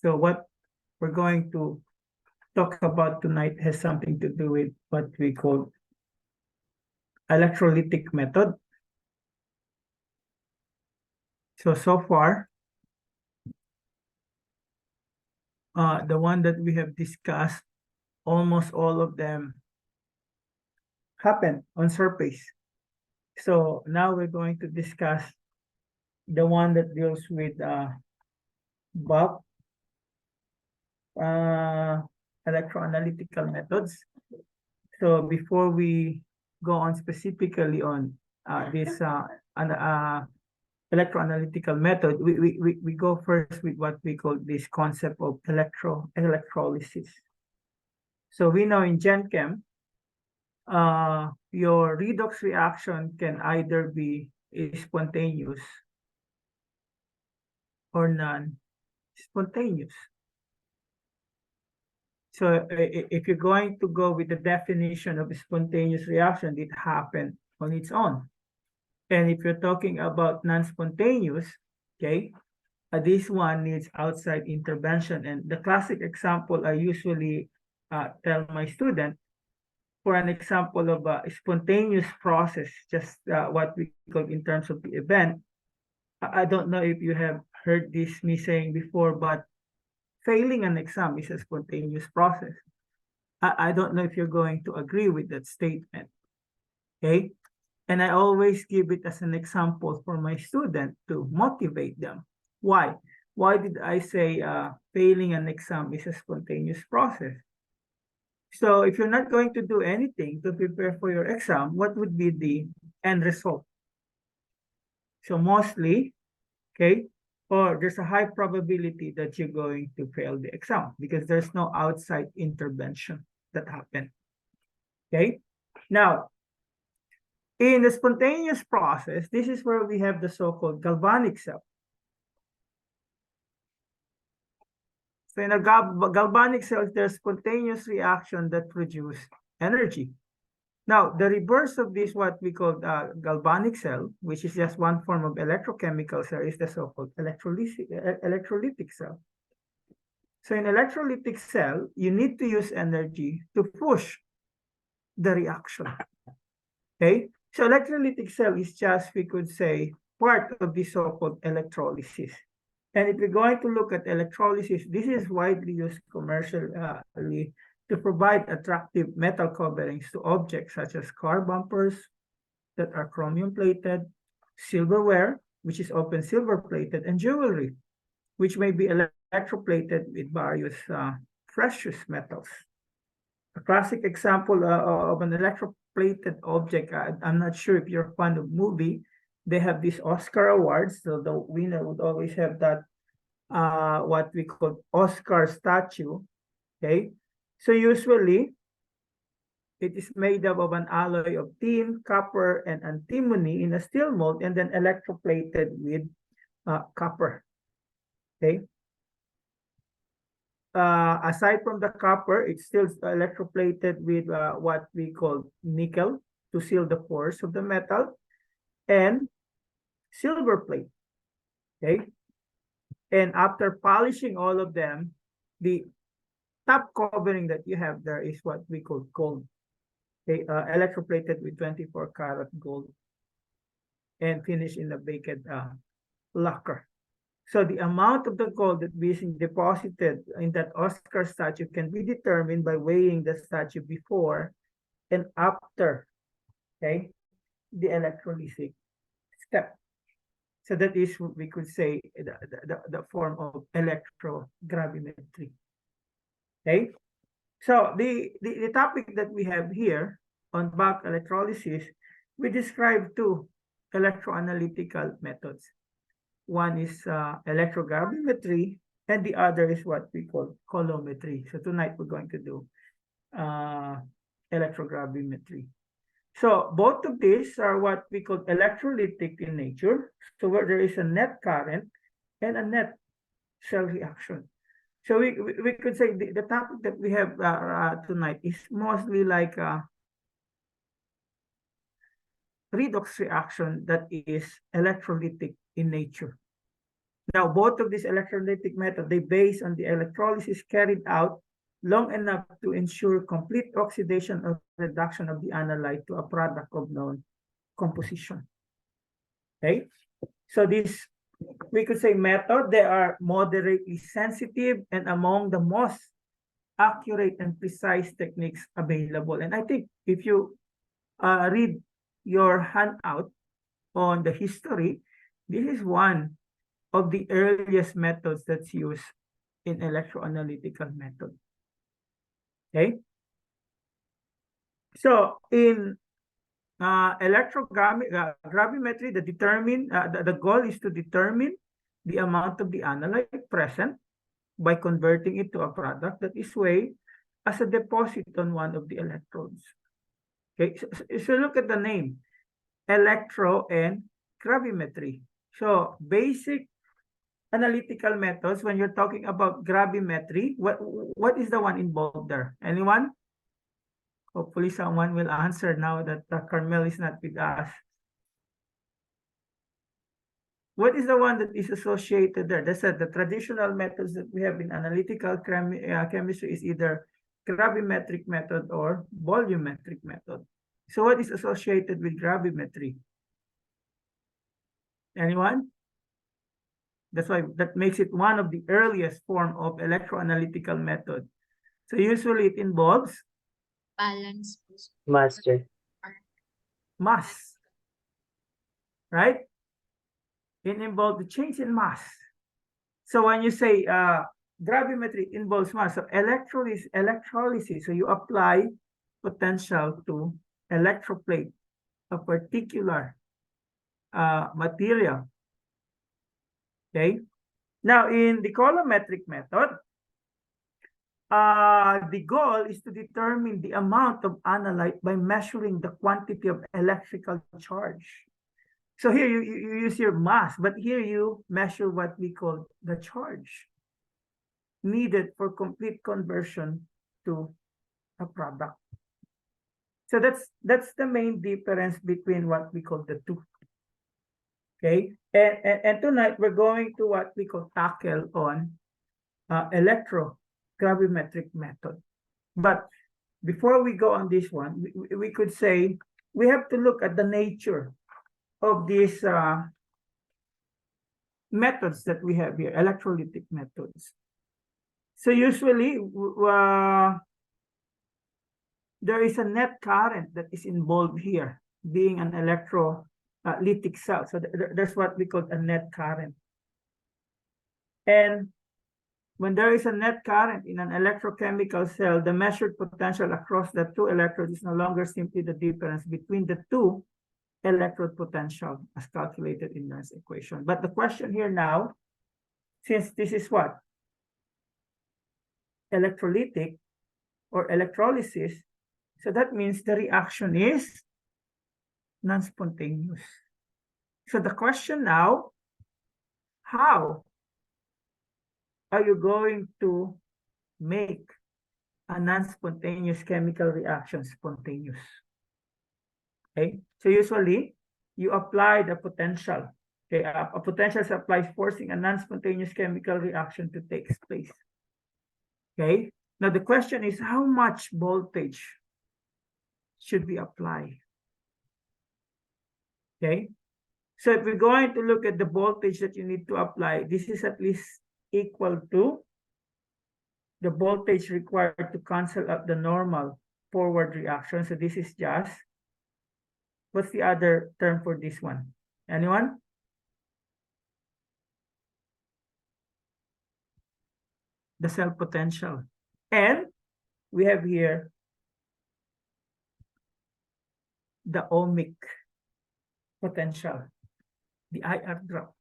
So what we're going to talk about tonight has something to do with what we call electrolytic method. So far, the one that we have discussed, almost all of them happen on surface. So now we're going to discuss the one that deals with bulk electroanalytical methods. So before we go on specifically on this electroanalytical method, we go first with what we call this concept of electrolysis. So we know in Chem, your redox reaction can either be spontaneous or non-spontaneous. So if you're going to go with the definition of a spontaneous reaction, it happened on its own. And if you're talking about non-spontaneous, okay, this one needs outside intervention. And the classic example I usually tell my student, for an example of a spontaneous process, just what we call in terms of the event, I don't know if you have heard this me saying before, but failing an exam is a spontaneous process. I don't know if you're going to agree with that statement, okay? And I always give it as an example for my student to motivate them. Why? Why did I say failing an exam is a spontaneous process? So if you're not going to do anything to prepare for your exam, what would be the end result? So mostly, okay, or there's a high probability that you're going to fail the exam because there's no outside intervention that happened. Okay, now in the spontaneous process, this is where we have the so-called galvanic cell. So in a galvanic cell, there's spontaneous reaction that produce energy. Now, the reverse of this, what we call galvanic cell, which is just one form of electrochemical cell, is the so-called electrolytic cell. So in electrolytic cell, you need to use energy to push the reaction. Okay? So electrolytic cell is just, we could say, part of the so-called electrolysis. And if we're going to look at electrolysis, this is widely used commercially to provide attractive metal coverings to objects such as car bumpers that are chromium plated, silverware, which is often silver plated, and jewelry, which may be electroplated with various precious metals. A classic example of an electroplated object, I'm not sure if you're a fan of movie, they have these Oscar awards, so the winner would always have that what we call Oscar statue, okay? So usually, it is made up of an alloy of tin, copper, and antimony in a steel mold, and then electroplated with copper, okay? Aside from the copper, it's still electroplated with what we call nickel to seal the pores of the metal, and silver plate, okay? And after polishing all of them, the top covering that you have there is what we call gold, okay? Electroplated with 24 karat gold and finished in a baked lacquer. So the amount of the gold that being deposited in that Oscar statue can be determined by weighing the statue before and after, okay, the electrolytic step. So that is what we could say the form of electrogravimetry. Okay, so the topic that we have here on bulk electrolysis, we describe two electroanalytical methods. One is electrogravimetry, and the other is what we call coulometry. So tonight we're going to do electrogravimetry. So both of these are what we call electrolytic in nature. So where there is a net current and a net cell reaction. So we could say the topic that we have tonight is mostly like a redox reaction that is electrolytic in nature. Now, both of these electrolytic methods, they base on the electrolysis carried out long enough to ensure complete oxidation or reduction of the analyte to a product of known composition. Okay, so this, we could say, method, they are moderately sensitive and among the most accurate and precise techniques available. And I think if you read your handout on the history, this is one of the earliest methods that's used in electroanalytical method. Okay, so in electrogravimetry, the goal is to determine the amount of the analyte present by converting it to a product that is weighed as a deposit on one of the electrodes. Okay, so look at the name, electro and gravimetry. So basic analytical methods, when you're talking about gravimetry, what is the one involved there? Anyone? Hopefully someone will answer now that Carmel is not with us. What is the one that is associated there? That's the traditional methods that we have in analytical chemistry is either gravimetric method or volumetric method. So what is associated with gravimetry? Anyone? That's why that makes it one of the earliest form of electroanalytical method. So usually it involves balance Master. mass, right? It involves the change in mass. So when you say gravimetry involves mass, so electrolysis, so you apply potential to electroplate, a particular material. Okay. Now in the coulometric method, the goal is to determine the amount of analyte by measuring the quantity of electrical charge. So here you use your mass, but here you measure what we call the charge needed for complete conversion to a product. So that's the main difference between what we call the two. Okay, and tonight we're going to what we call tackle on electrogravimetric method. But before we go on this one, we could say we have to look at the nature of these methods that we have here, electrolytic methods. So usually there is a net current that is involved here, being an electrolytic cell. So that's what we call a net current. And when there is a net current in an electrochemical cell, the measured potential across the two electrodes is no longer simply the difference between the two electrode potential as calculated in Nernst equation. But the question here now, since this is what? Electrolytic or electrolysis, so that means the reaction is non-spontaneous. So the question now, how are you going to make a non-spontaneous chemical reaction spontaneous? Okay, so usually you apply the potential. Okay, a potential is applied forcing a non-spontaneous chemical reaction to take place. Okay, now the question is how much voltage should we apply? Okay, so if we're going to look at the voltage that you need to apply, this is at least equal to the voltage required to cancel out the normal forward reaction. So this is just, what's the other term for this one? Anyone? The cell potential. And we have here the ohmic potential, the IR drop.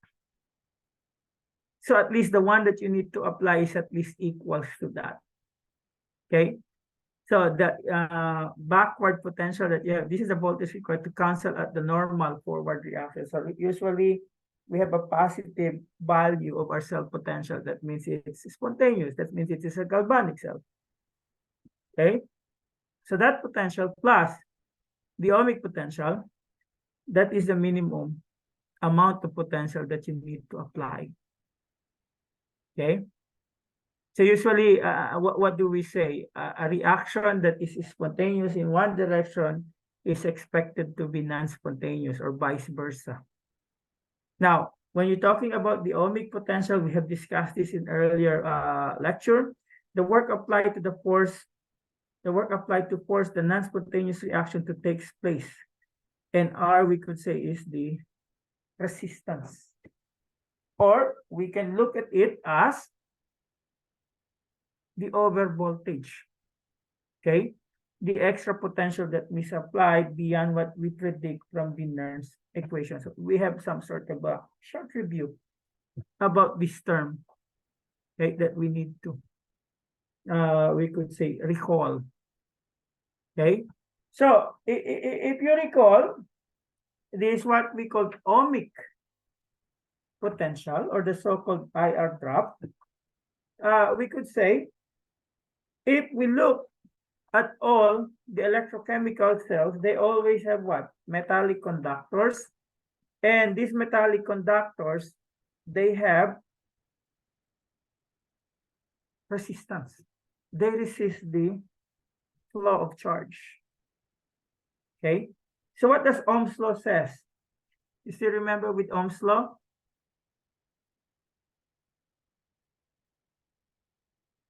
So at least the one that you need to apply is at least equals to that. Okay. So the backward potential that you have, this is the voltage required to cancel at the normal forward reaction. So usually we have a positive value of our cell potential. That means it's spontaneous. That means it is a galvanic cell. Okay. So that potential plus the ohmic potential, that is the minimum amount of potential that you need to apply. Okay. So usually, what do we say? A reaction that is spontaneous in one direction is expected to be non-spontaneous or vice versa. Now, when you're talking about the ohmic potential, we have discussed this in earlier lecture. The work applied to force the non-spontaneous reaction to take place. And R, we could say, is the resistance. Or we can look at it as the overvoltage. Okay? The extra potential that is applied beyond what we predict from the Nernst equation. So we have some sort of a short review about this term, okay, that we need to, we could say, recall. Okay? So if you recall, this is what we call ohmic potential, or the so-called IR drop. We could say, if we look at all the electrochemical cells, they always have what? Metallic conductors. And these metallic conductors, they have resistance. They resist the flow of charge. Okay? So what does Ohm's law says? You still remember with Ohm's law?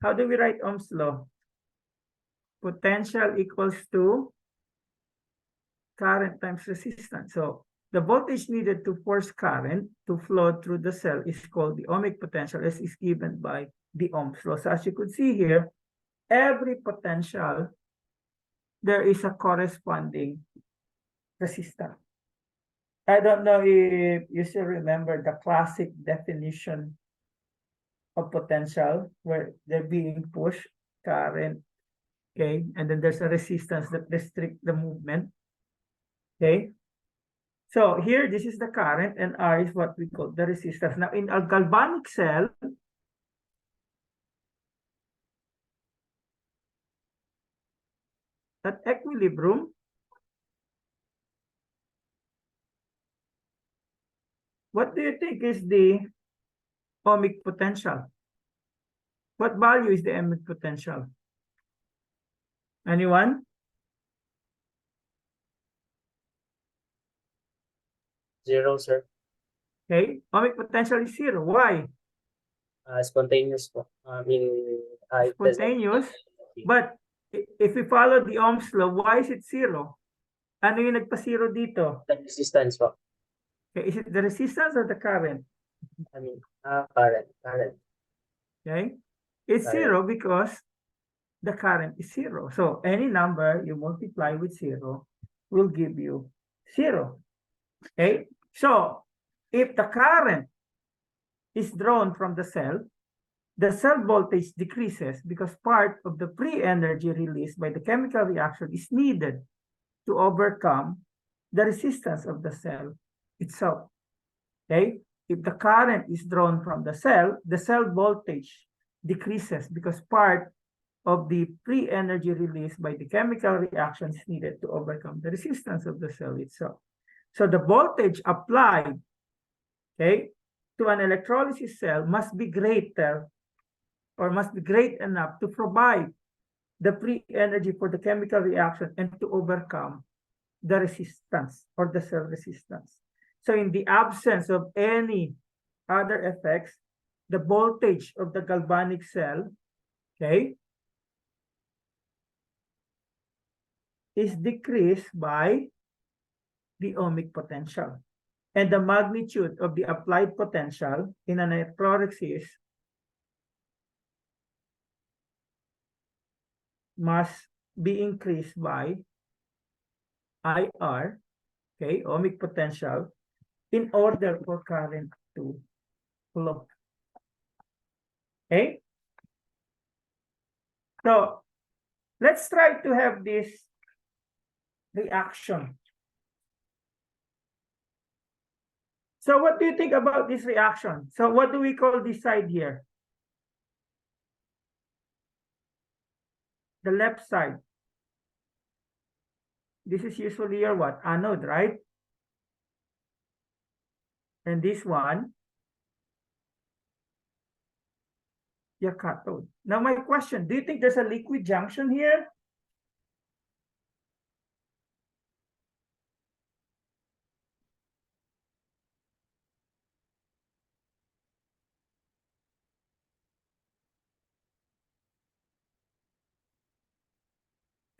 How do we write Ohm's law? Potential equals to current times resistance. So the voltage needed to force current to flow through the cell is called the ohmic potential, as is given by the Ohm's law. So as you could see here, every potential, there is a corresponding resistance. I don't know if you still remember the classic definition of potential, where they're being pushed, current, okay, and then there's a resistance that restricts the movement, okay. So here, this is the current, and R is what we call the resistance. Now, in a galvanic cell, at equilibrium, what do you think is the ohmic potential? What value is the ohmic potential? Anyone? 0, sir. Okay, ohmic potential is 0. Why? Spontaneous po. Spontaneous. But if we follow the Ohm's law, why is it 0? Ano yung nagpa-0 dito? The resistance po. Okay, is it the resistance or the current? Current. Okay, it's Current. 0 because the current is 0. So any number you multiply with 0 will give you 0. Okay, so if the current is drawn from the cell voltage decreases because part of the free energy released by the chemical reaction is needed to overcome the resistance of the cell itself. Okay, if the current is drawn from the cell voltage decreases because part of the free energy released by the chemical reaction is needed to overcome the resistance of the cell itself. So the voltage applied, okay, to an electrolysis cell must be greater, or must be great enough to provide the free energy for the chemical reaction and to overcome the resistance or the cell resistance. So in the absence of any other effects, the voltage of the galvanic cell, okay, is decreased by the ohmic potential. And the magnitude of the applied potential in an electrolysis must be increased by IR, okay, ohmic potential, in order for current to flow. Okay? So let's try to have this reaction. So what do you think about this reaction? So what do we call this side here? The left side. This is usually your what? Anode, right? And this one your cathode. Now my question, do you think there's a liquid junction here?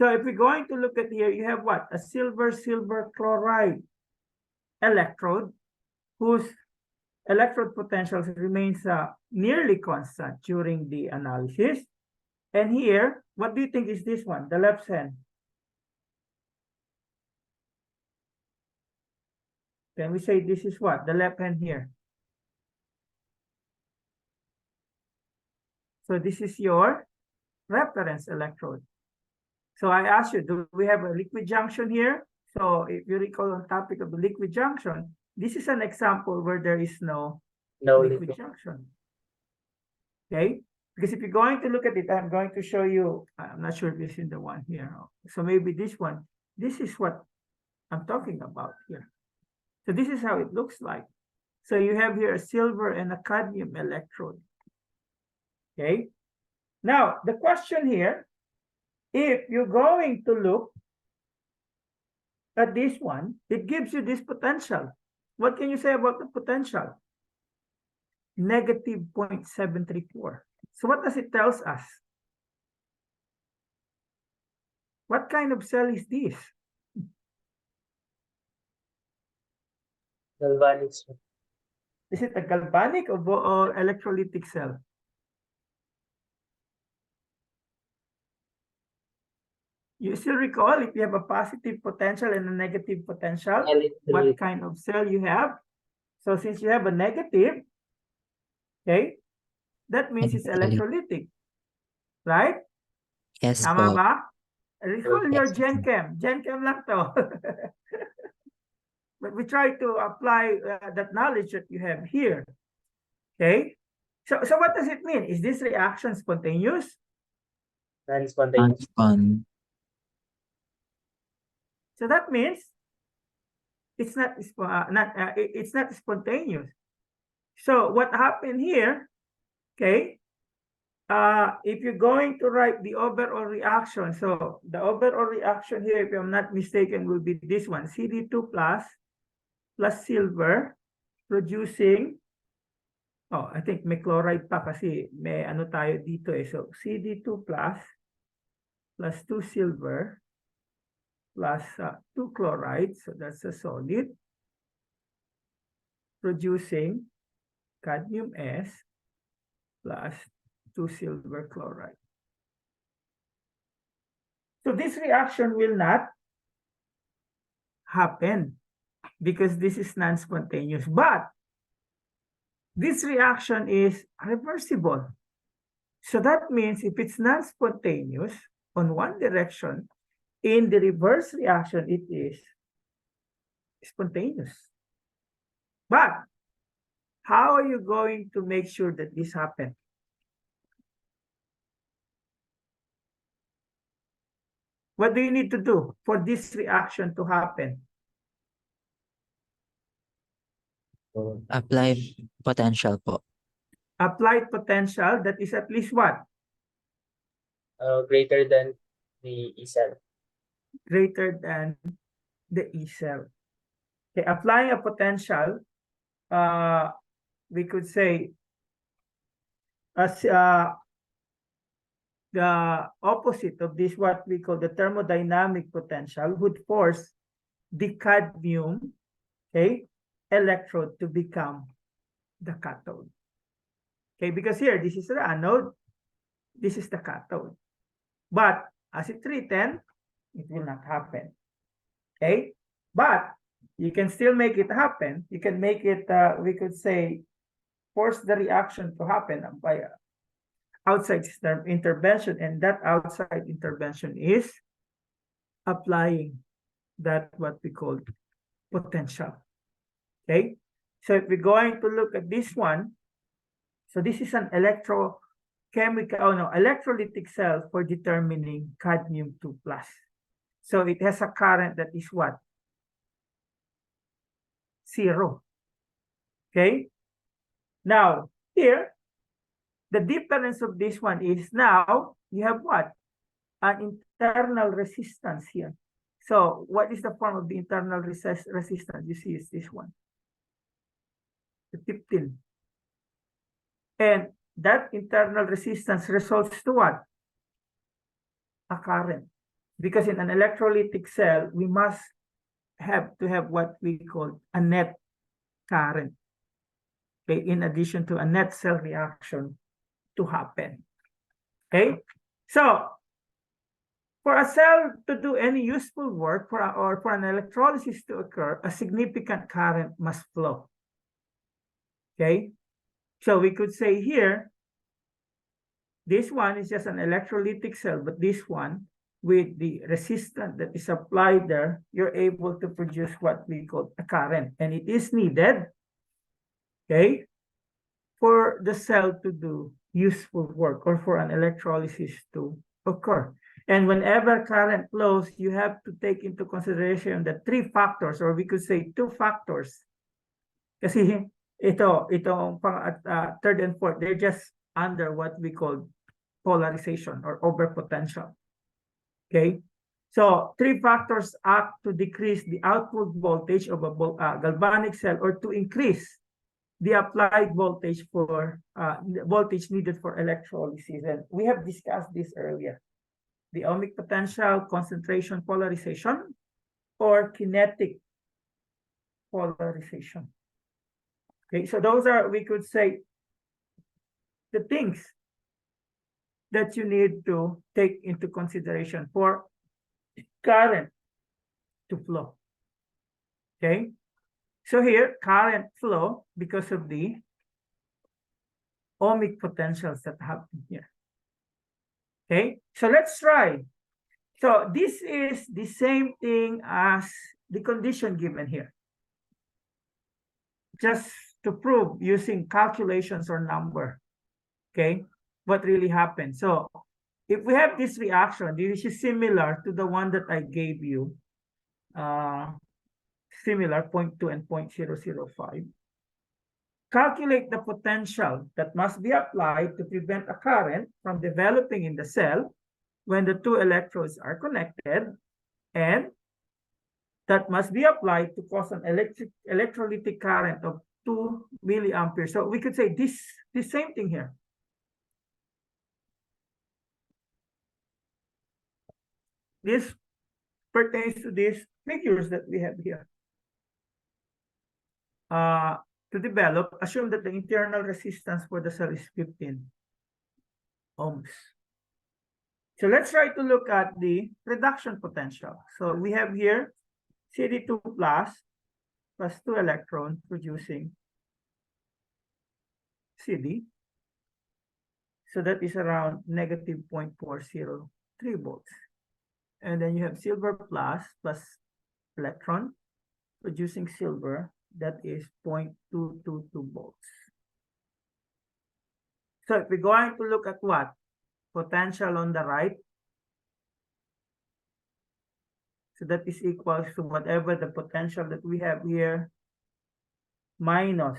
So if we're going to look at here, you have what? A silver chloride electrode whose electrode potential remains nearly constant during the analysis. And here, what do you think is this one, the left hand? Can we say this is what? The left hand here. So this is your reference electrode. So I asked you, do we have a liquid junction here? So if you recall on topic of the liquid junction, this is an example where there is no liquid junction. Okay, because if you're going to look at it, I'm going to show you, I'm not sure if this is the one here. So maybe this one, this is what I'm talking about here. So this is how it looks like. So you have here a silver and a cadmium electrode. Okay, now the question here, if you're going to look at this one, it gives you this potential. What can you say about the potential? Negative 0.734. So what does it tells us? What kind of cell is this? Galvanic. Is it a galvanic or electrolytic cell? You still recall if you have a positive potential and a negative potential, what kind of cell you have? So since you have a negative, okay, that means it's electrolytic, right? Yes, Tama po. ba? Recall your Yes. Gen Chem. Gen Chem lang to. But we try to apply that knowledge that you have here. Okay? So what does it mean? Is this reaction spontaneous? Non-spontaneous. So that means it's not spontaneous. So what happened here, okay, if you're going to write the overall reaction, so the overall reaction here, if I'm not mistaken, will be this one, CD2 plus silver producing, oh, I think may chloride pa kasi may ano tayo dito eh. So CD2 plus 2 silver plus 2 chloride, so that's a solid, producing cadmium S plus 2 silver chloride. So this reaction will not happen because this is non-spontaneous, but this reaction is reversible. So that means if it's non-spontaneous on one direction, in the reverse reaction, it is spontaneous. But how are you going to make sure that this happens? What do you need to do for this reaction to happen? Apply potential po. Applied potential that is at least what? Greater than the E cell. Greater than the E cell. Okay, applying a potential, we could say as the opposite of this, what we call the thermodynamic potential, would force the cadmium, okay, electrode to become the cathode. Okay, because here, this is the anode, this is the cathode. But as it's written, it will not happen. Okay, but you can still make it happen. You can make it, we could say, force the reaction to happen by outside intervention, and that outside intervention is applying that what we call potential. Okay, so if we're going to look at this one, so this is an electrolytic cell for determining cadmium 2 plus. So it has a current that is what? 0. Okay. Now here, the difference of this one is now you have what? An internal resistance here. So what is the form of the internal resistance? You see is this one. The 15. And that internal resistance results to what? A current. Because in an electrolytic cell, we must have to have what we call a net current. Okay, in addition to a net cell reaction to happen. Okay, so for a cell to do any useful work or for an electrolysis to occur, a significant current must flow. Okay, so we could say here, this one is just an electrolytic cell, but this one with the resistance that is applied there, you're able to produce what we call a current, and it is needed, okay, for the cell to do useful work or for an electrolysis to occur. And whenever current flows, you have to take into consideration the three factors, or we could say two factors. Kasi itong third and fourth, they're just under what we call polarization or overpotential. Okay, so three factors act to decrease the output voltage of a galvanic cell or to increase the applied voltage for the voltage needed for electrolysis. And we have discussed this earlier. The ohmic potential, concentration, polarization, or kinetic polarization. Okay, so those are, we could say, the things that you need to take into consideration for current to flow. Okay, so here current flow because of the ohmic potentials that happen here. Okay, so let's try. So this is the same thing as the condition given here. Just to prove using calculations or number. Okay, what really happened. So if we have this reaction, this is similar to the one that I gave you, similar 0.2 and 0.005. Calculate the potential that must be applied to prevent a current from developing in the cell when the two electrodes are connected, and that must be applied to cause an electrolytic current of 2 milliamperes. So we could say this same thing here. This pertains to these figures that we have here. To develop, assume that the internal resistance for the cell is 15 ohms. So let's try to look at the reduction potential. So we have here CD2 plus 2 electrons producing CD. So that is around negative 0.403 volts. And then you have silver plus electron producing silver, that is 0.222 volts. So if we're going to look at what? Potential on the right. So that is equal to whatever the potential that we have here minus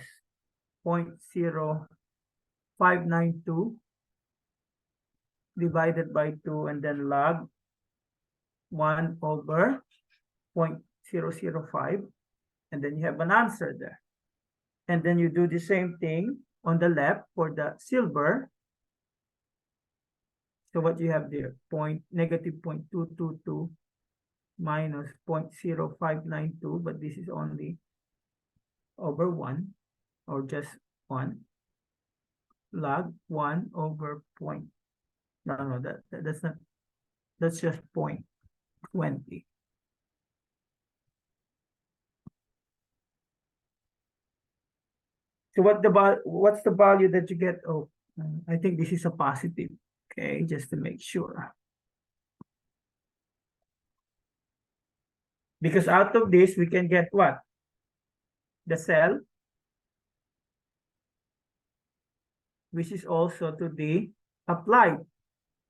0.0592 divided by 2 and then log 1 over 0.005, and then you have an answer there. And then you do the same thing on the left for the silver. So what you have there, negative 0.222 minus 0.0592, but this is only over 1 or just 1 log 1 over that's not, that's just 0.20. So what's the value that you get? Oh, I think this is a positive. Okay, just to make sure. Because out of this, we can get what? The cell, which is also to the applied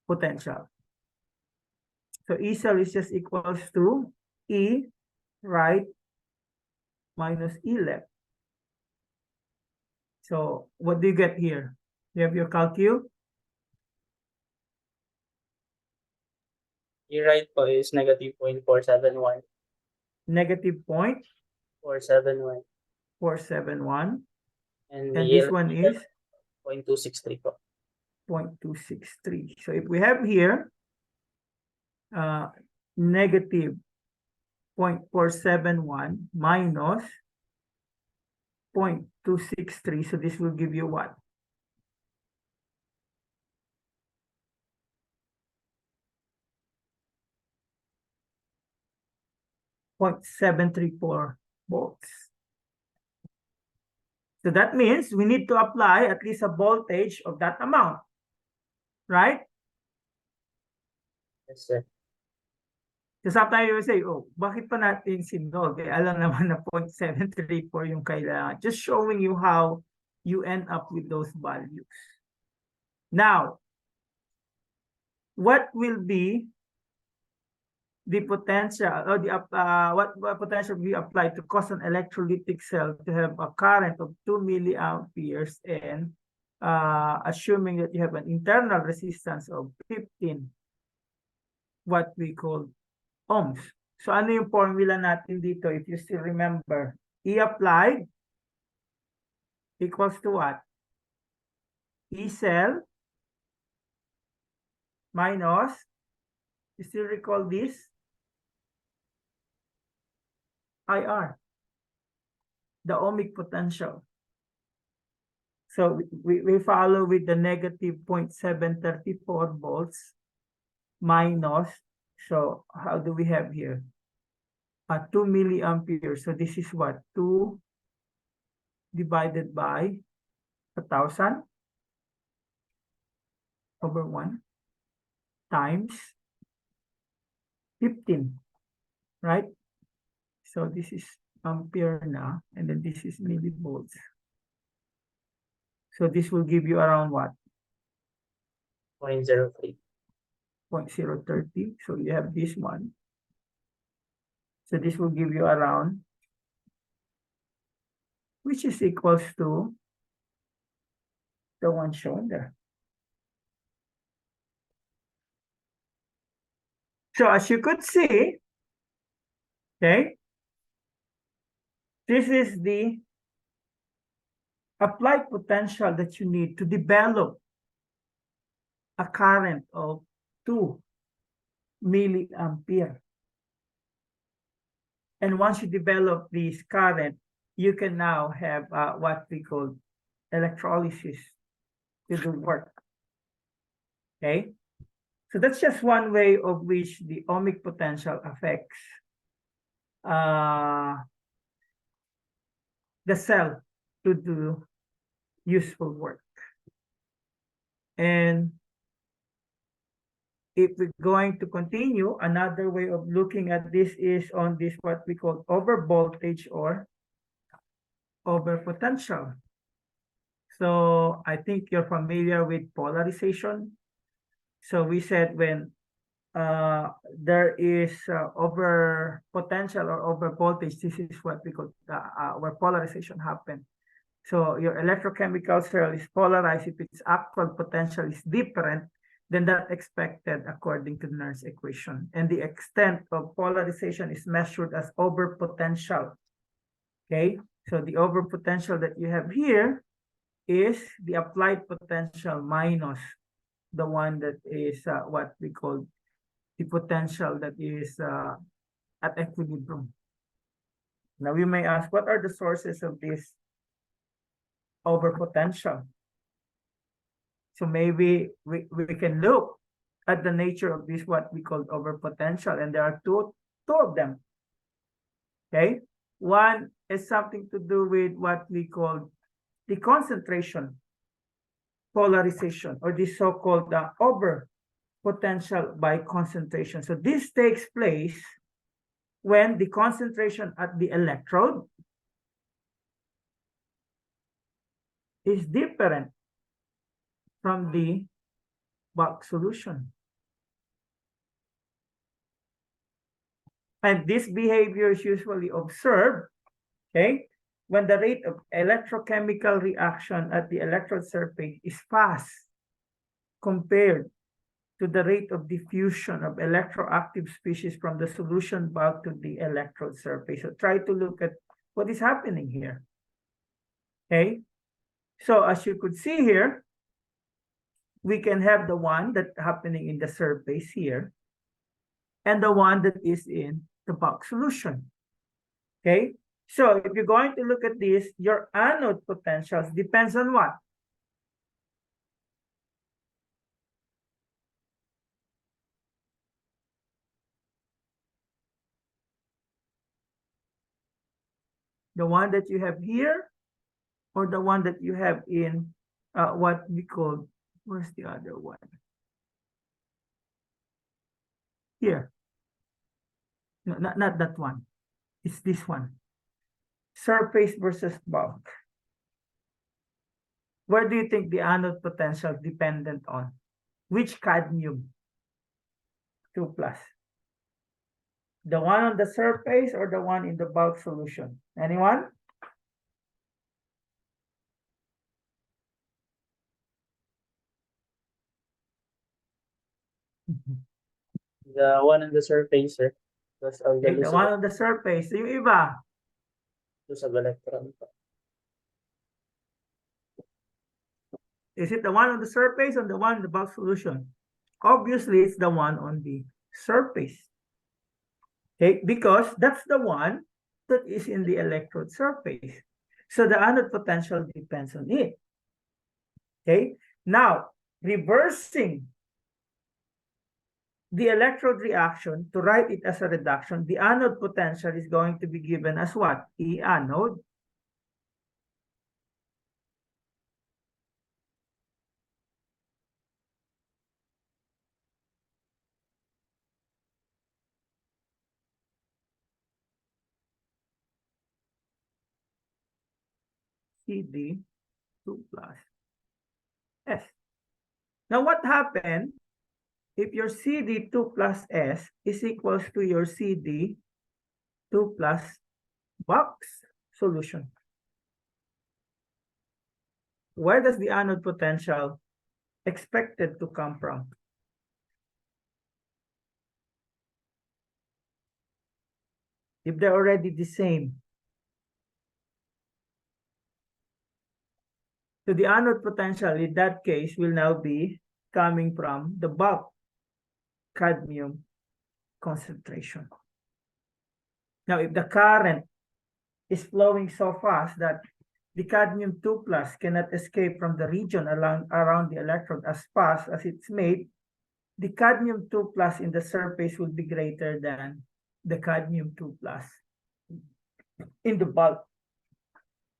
potential. So E cell is just equals to E right minus E left. So what do you get here? You have your calcul? Your right po is negative 0.471. Negative point 471. 471. And And the this one is 0.263 po. 0.263. So if we have here negative 0.471 minus 0.263, so this will give you what? .734 volts. So that means we need to apply at least a voltage of that amount, right? Yes, sir. So sometimes you will say, oh, bakit pa natin sinod? Eh, alam naman na 0.734 yung kailangan. Just showing you how you end up with those values. Now, what will be the potential or the what potential we apply to cause an electrolytic cell to have a current of 2 milliamperes and assuming that you have an internal resistance of 15 what we call ohms. So ano yung formula natin dito if you still remember? E applied equals to what? E cell minus, you still recall this? IR, the ohmic potential. So we follow with the negative 0.734 volts minus, so how do we have here? 2 milliamperes. So this is what? 2 divided by 1,000 over 1 times 15, right? So this is ampere now, and then this is millivolts. So this will give you around what? 0.03. 0.030. So you have this one. So this will give you around, which is equals to the one shown there. So as you could see, okay, this is the applied potential that you need to develop a current of 2 milliampere. And once you develop this current, you can now have what we call electrolysis to do work. Okay, so that's just one way of which the ohmic potential affects the cell to do useful work. And if we're going to continue, another way of looking at this is on this what we call overvoltage or overpotential. So I think you're familiar with polarization. So we said when there is over potential or over voltage, this is what we call where polarization happens. So your electrochemical cell is polarized if its actual potential is different than that expected according to Nernst equation. And the extent of polarization is measured as over potential. Okay, so the over potential that you have here is the applied potential minus the one that is what we call the potential that is at equilibrium. Now we may ask, what are the sources of this over potential? So maybe we can look at the nature of this what we call over potential, and there are two of them. Okay, one is something to do with what we call the concentration polarization, or the so-called over potential by concentration. So this takes place when the concentration at the electrode is different from the bulk solution. And this behavior is usually observed, okay, when the rate of electrochemical reaction at the electrode surface is fast compared to the rate of diffusion of electroactive species from the solution bulk to the electrode surface. So try to look at what is happening here. Okay, so as you could see here, we can have the one that's happening in the surface here and the one that is in the bulk solution. Okay, so if you're going to look at this, your anode potentials depends on what? The one that you have here or the one that you have in what we call, where's the other one? Here. No, not that one. It's this one. Surface versus bulk. Where do you think the anode potential dependent on? Which cadmium? 2+. The one on the surface or the one in the bulk solution? Anyone? The one on the surface, sir. Because of the Okay, the one on the surface. Yung iba? use of electron. Is it the one on the surface or the one in the bulk solution? Obviously, it's the one on the surface. Okay, because that's the one that is in the electrode surface. So the anode potential depends on it. Okay, now reversing the electrode reaction to write it as a reduction, the anode potential is going to be given as what? E anode. CD 2 plus S. Now what happened if your CD 2 plus S is equals to your CD 2 plus box solution? Where does the anode potential expected to come from? If they're already the same. So the anode potential in that case will now be coming from the bulk cadmium concentration. Now, if the current is flowing so fast that the cadmium 2 plus cannot escape from the region around the electrode as fast as it's made, the cadmium 2 plus in the surface will be greater than the cadmium 2 plus in the bulk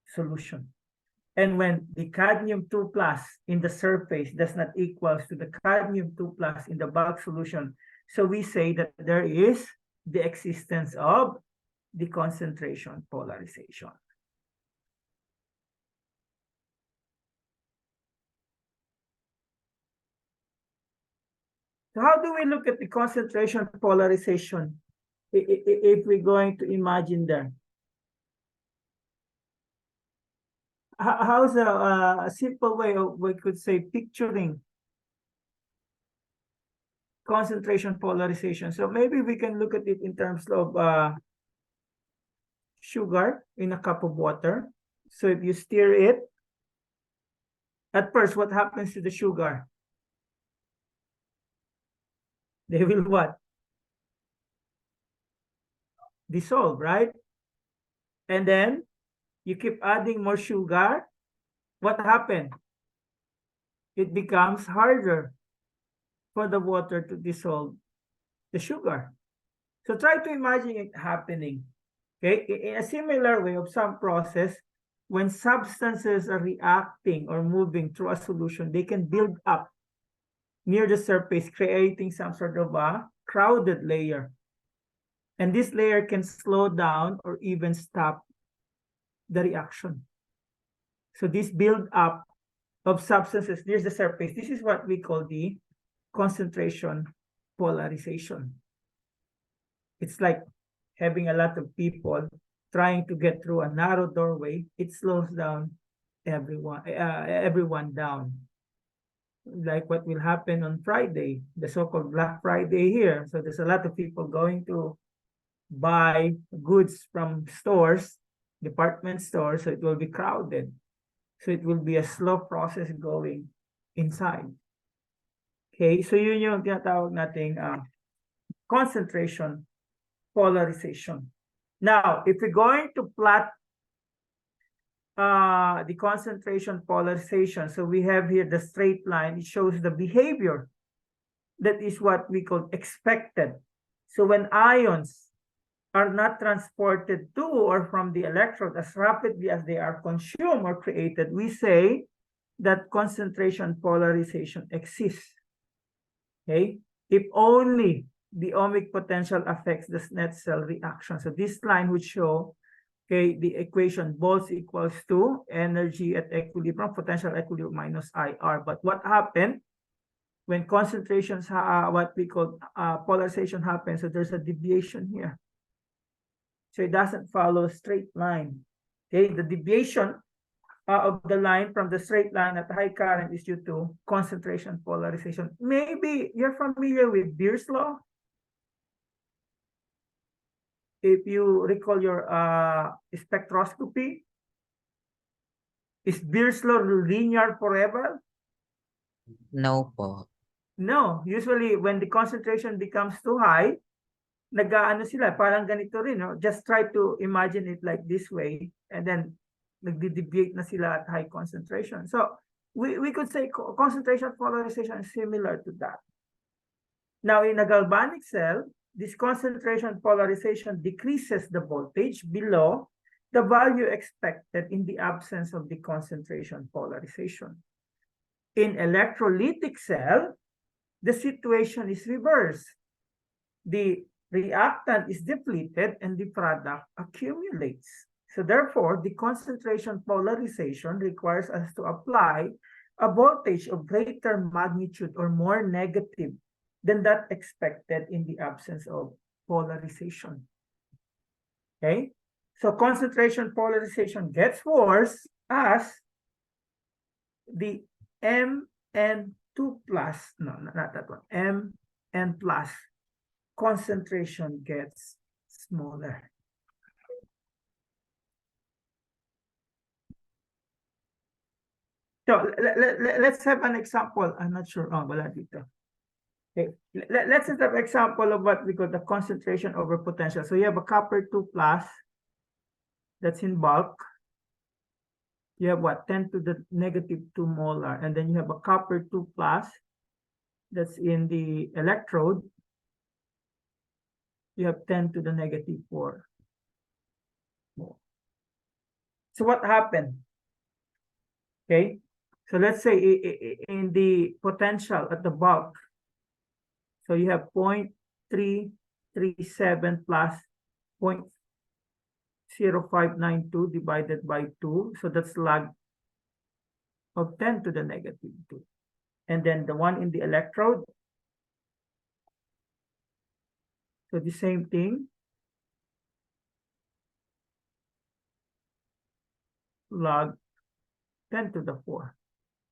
solution. And when the cadmium 2 plus in the surface does not equal to the cadmium 2 plus in the bulk solution, so we say that there is the existence of the concentration polarization. So how do we look at the concentration polarization if we're going to imagine there? How's a simple way of, we could say, picturing concentration polarization? So maybe we can look at it in terms of sugar in a cup of water. So if you stir it, at first, what happens to the sugar? They will what? Dissolve, right? And then you keep adding more sugar. What happened? It becomes harder for the water to dissolve the sugar. So try to imagine it happening. Okay, in a similar way of some process, when substances are reacting or moving through a solution, they can build up near the surface, creating some sort of a crowded layer. And this layer can slow down or even stop the reaction. So this build up of substances near the surface, this is what we call the concentration polarization. It's like having a lot of people trying to get through a narrow doorway, it slows down everyone down. Like what will happen on Friday, the so-called Black Friday here. So there's a lot of people going to buy goods from stores, department stores, so it will be crowded. So it will be a slow process going inside. Okay, so yun yung tinatawag nating concentration polarization. Now, if we're going to plot the concentration polarization, so we have here the straight line, it shows the behavior. That is what we call expected. So when ions are not transported to or from the electrode as rapidly as they are consumed or created, we say that concentration polarization exists. Okay, if only the ohmic potential affects the net cell reaction. So this line would show, okay, the equation volts equals to energy at equilibrium, potential equilibrium minus IR. But what happened when concentrations, what we call polarization happens? So there's a deviation here. So it doesn't follow a straight line. Okay, the deviation of the line from the straight line at high current is due to concentration polarization. Maybe you're familiar with Beer's law. If you recall your spectroscopy, is Beer's law linear forever? No po. No. Usually, when the concentration becomes too high, nag-aano sila, parang ganito rin. No? Just try to imagine it like this way. And then, nagdi-deviate na sila at high concentration. So, we could say concentration polarization is similar to that. Now, in a galvanic cell, this concentration polarization decreases the voltage below the value expected in the absence of the concentration polarization. In electrolytic cell, the situation is reversed. The reactant is depleted and the product accumulates. So therefore, the concentration polarization requires us to apply a voltage of greater magnitude or more negative than that expected in the absence of polarization. Okay? So concentration polarization gets worse as the Mn2 plus, no, not that one, Mn plus concentration gets smaller. So let's have an example. I'm not sure. Oh, wala dito. Okay. Let's have an example of what we call the concentration over potential. So you have a copper 2 plus that's in bulk. You have what? 10 to the negative 2 molar. And then you have a copper 2 plus that's in the electrode. You have 10 to the negative 4. So what happened? Okay. So let's say in the potential at the bulk, so you have 0.337 plus 0.0592 divided by 2. So that's log of 10 to the negative 2. And then the one in the electrode, so the same thing, log 10 to the 4.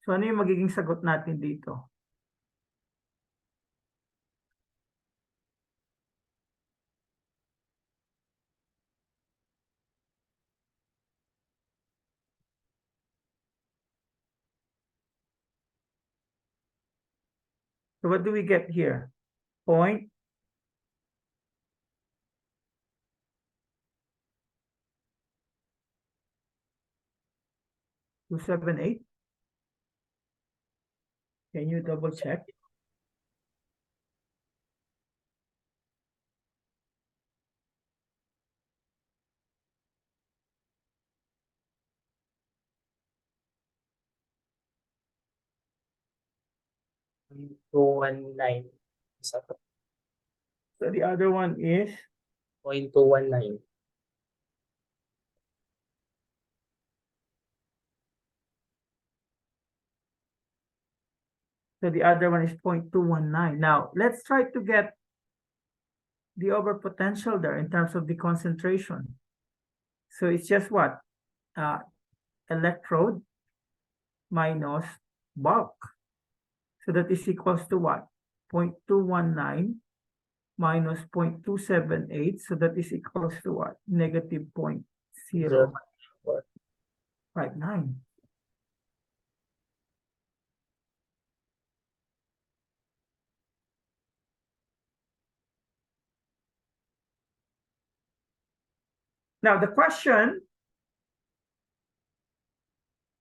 So ano yung magiging sagot natin dito? So what do we get here? 0.278. Can you double check? So the other one is 0.219. So the other one is 0.219. Now, let's try to get the over potential there in terms of the concentration. So it's just what? Electrode minus bulk. So that is equals to what? 0.219 minus 0.278. So that is equals to what? Negative 0.059. Now the question,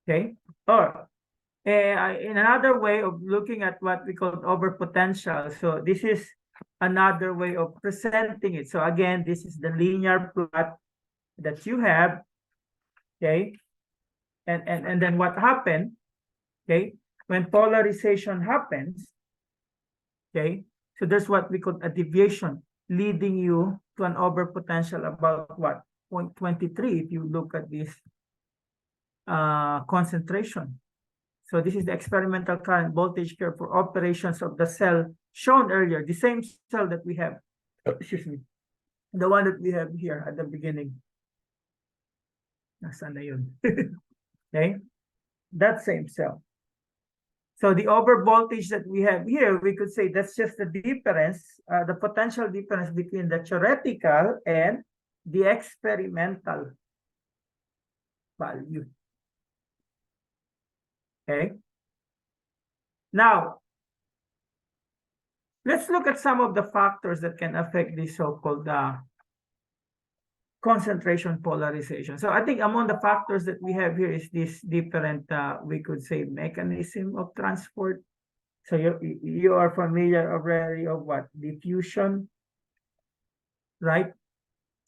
okay, or in another way of looking at what we call overpotential. So this is another way of presenting it. So again, this is the linear plot that you have, okay? And then what happened, okay? When polarization happens, okay? So there's what we call a deviation leading you to an overpotential about what? 0.23 if you look at this concentration. So this is the experimental current voltage curve for operations of the cell shown earlier, the same cell that we have, excuse me, the one that we have here at the beginning. Nasaan na yun? Okay, that same cell. So the over voltage that we have here, we could say that's just the difference, the potential difference between the theoretical and the experimental value. Okay. Now, let's look at some of the factors that can affect this so-called concentration polarization. So I think among the factors that we have here is this different, we could say, mechanism of transport. So you are familiar already of what? Diffusion, right?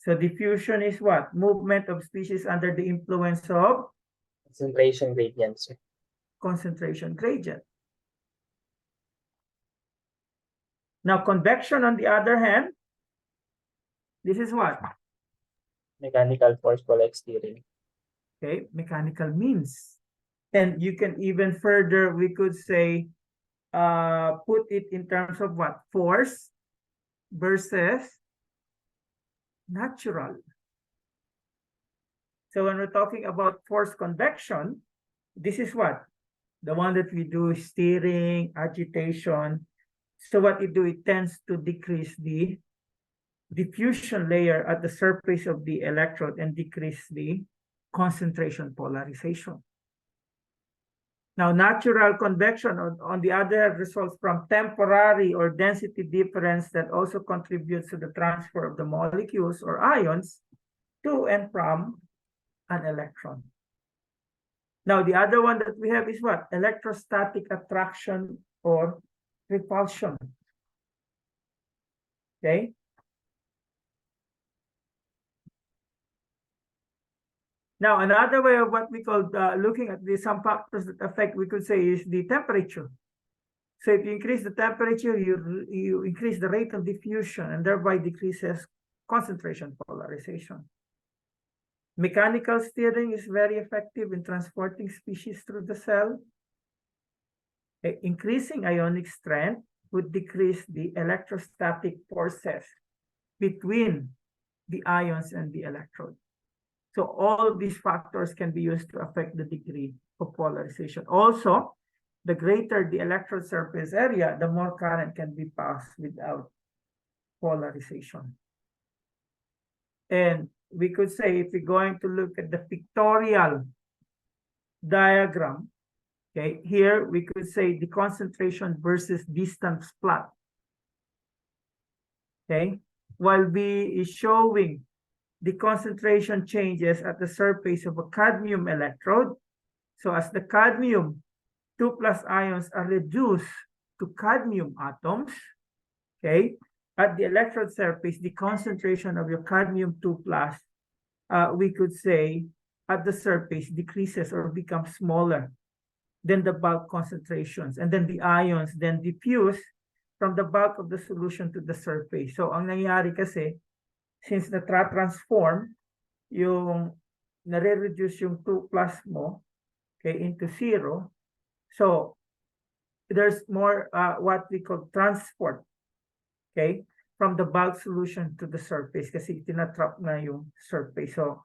So diffusion is what? Movement of species under the influence of Concentration gradient, sir. concentration gradient. Now, convection, on the other hand, this is what? Mechanical force for like steering. Okay, mechanical means. And you can even further, we could say, put it in terms of what? Force versus natural. So when we're talking about force convection, this is what? The one that we do is steering, agitation. So what it do, it tends to decrease the diffusion layer at the surface of the electrode and decrease the concentration polarization. Now, natural convection, on the other hand, results from temporary or density difference that also contributes to the transfer of the molecules or ions to and from an electron. Now, the other one that we have is what? Electrostatic attraction or repulsion. Okay? Now, another way of what we call looking at some factors that affect, we could say, is the temperature. So if you increase the temperature, you increase the rate of diffusion and thereby decreases concentration polarization. Mechanical steering is very effective in transporting species through the cell. Increasing ionic strength would decrease the electrostatic forces between the ions and the electrode. So all of these factors can be used to affect the degree of polarization. Also, the greater the electrode surface area, the more current can be passed without polarization. And we could say, if we're going to look at the pictorial diagram, okay, here we could say the concentration versus distance plot. Okay, while B is showing the concentration changes at the surface of a cadmium electrode. So as the cadmium 2+ ions are reduced to cadmium atoms, okay, at the electrode surface, the concentration of your cadmium 2+, we could say, at the surface decreases or becomes smaller than the bulk concentrations. And then the ions then diffuse from the bulk of the solution to the surface. So ang nangyayari kasi, since na-transform yung nare-reduce yung 2+ mo, okay, into 0, so there's more what we call transport, okay, from the bulk solution to the surface kasi tinatrap na yung surface. So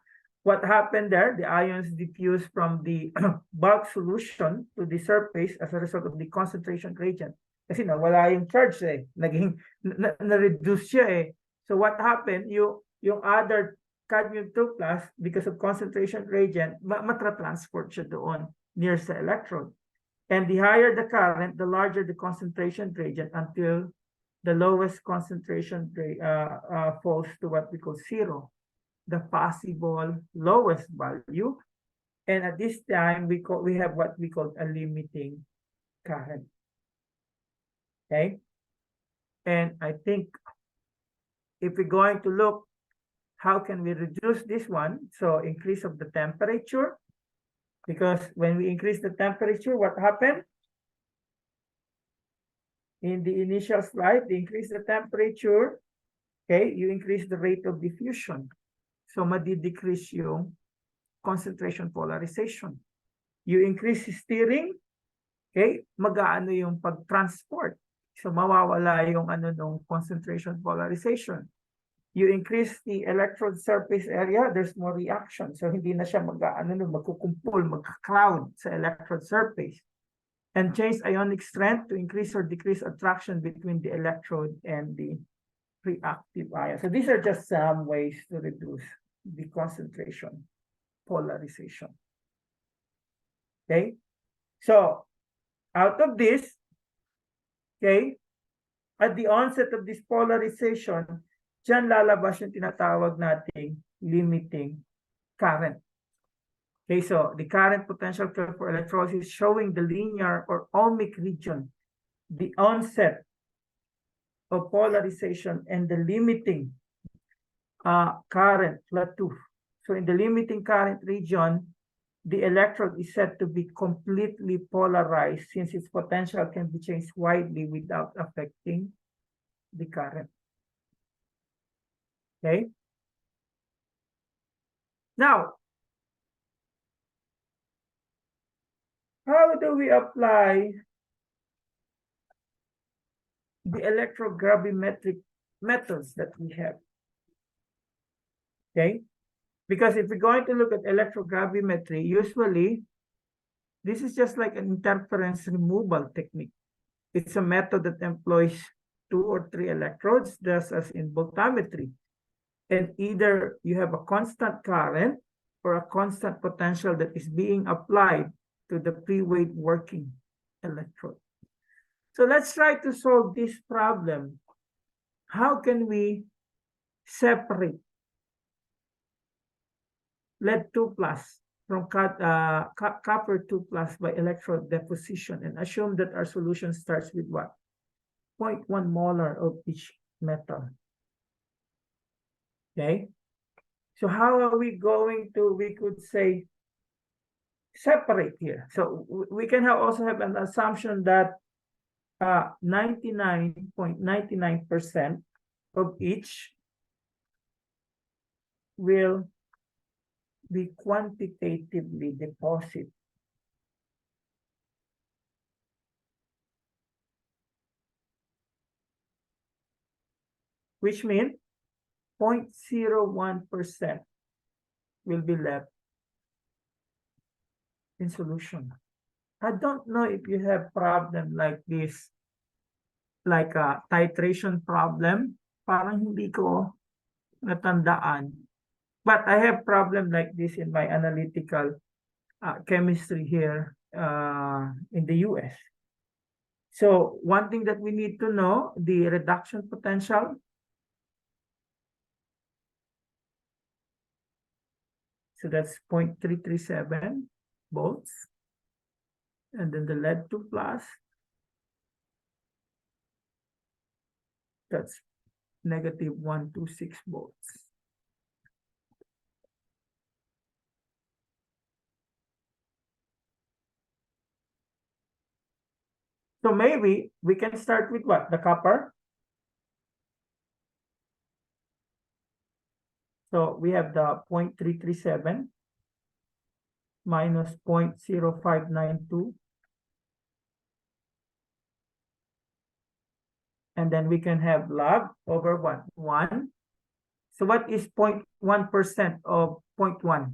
what happened there? The ions diffuse from the bulk solution to the surface as a result of the concentration gradient. Kasi nawala yung charge eh. Naging na-reduce siya eh. So what happened? Yung other cadmium 2 plus, because of concentration gradient, matra-transport siya doon near sa electrode. And the higher the current, the larger the concentration gradient until the lowest concentration falls to what we call zero, the possible lowest value. And at this time, we have what we call a limiting current. Okay. And I think if we're going to look, how can we reduce this one? So increase of the temperature, because when we increase the temperature, what happened? In the initial slide, they increase the temperature, okay, you increase the rate of diffusion. So madi-decrease yung concentration polarization. You increase steering, okay, mag-aano yung pag-transport. So mawawala yung nung concentration polarization. You increase the electrode surface area, there's more reaction. So hindi na siya magkukumpul, mag-crowd sa electrode surface. And change ionic strength to increase or decrease attraction between the electrode and the reactive ion. So these are just some ways to reduce the concentration polarization. Okay, so out of this, okay, at the onset of this polarization, dyan lalabas yung tinatawag nating limiting current. Okay, so the current potential curve for electrolysis showing the linear or ohmic region, the onset of polarization and the limiting current plateau. So in the limiting current region, the electrode is said to be completely polarized since its potential can be changed widely without affecting the current. Okay. Now, how do we apply the electrogravimetric methods that we have? Okay, because if we're going to look at electrogravimetry, usually this is just like an interference removal technique. It's a method that employs 2 or 3 electrodes, just as in voltammetry. And either you have a constant current or a constant potential that is being applied to the pre-weighed working electrode. So let's try to solve this problem. How can we separate lead 2 plus from copper 2 plus by electrode deposition and assume that our solution starts with what? 0.1 molar of each metal. Okay, so how are we going to, we could say, separate here? So we can also have an assumption that 99.99% of each will be quantitatively deposited. Which means 0.01% will be left in solution. I don't know if you have problem like this, like a titration problem. Parang hindi ko natandaan. But I have problem like this in my analytical chemistry here in the US. So one thing that we need to know, the reduction potential. So that's 0.337 volts. And then the lead 2 plus, that's negative 126 volts. So maybe we can start with what? The copper. So we have the 0.337 minus 0.0592. And then we can have log over what? 1 So what is 0.1% of 0.1?